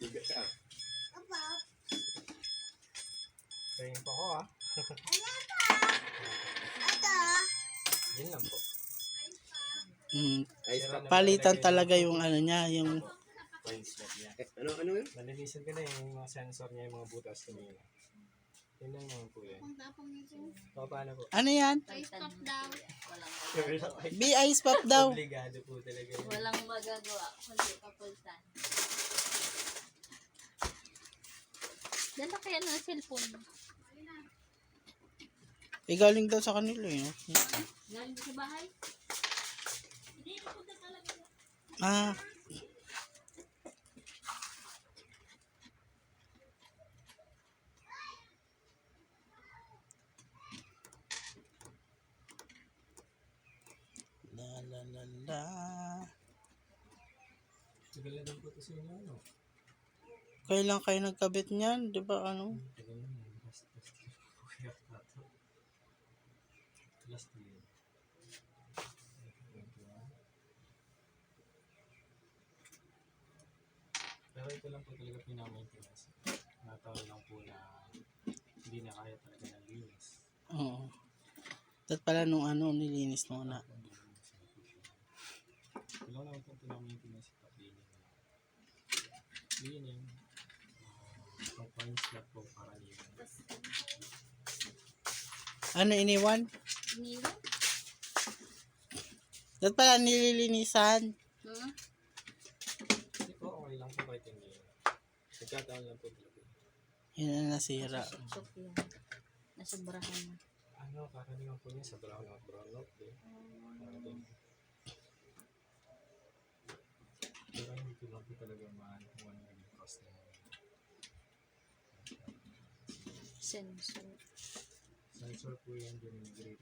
Bigat ah. Tingin po ako ah. Yun lang po. Ice pack. Palitan talaga yung ano niya, yung Coins net niya. Ano yun? Nalinisan ko na yung mga sensor niya, yung mga butas kanina. Yun lang naman po yan. O, paano po? ano yan? Ice pop daw. B-Ice Pop daw. Obligado po talaga yun. Walang magagawa kundi kapultan. Dala kaya ng cellphone. Galing daw sa kanila eh. Galing sa bahay. Ah, la la la la. Tagal na din po ito sa inyo, ano? Kailan kayo nagkabit niyan? Di ba ano? Tagal na yun. Last year po kaya ito. Last year. Pero ito lang po talaga pinamaintenance. Nataon lang po na hindi na kaya talaga ng linis. Oo. At pala nung ano, nilinis mo na. Wala naman po pinamaintenance sa pag-linis. Cleaning. Ang coins lang po para linis. Ano iniwan? Nilo? At pala nililinisan. Hindi po, okay lang po kahit hindi. Nagkataon lang po talaga. Yun ang nasira. Susok yan. Nasobrahan na. Ano, karaniwan po niya sa brown out eh. Pero hindi ko lang po talaga maano kung ano yung cost na Sensor. sensor po yan din yung grade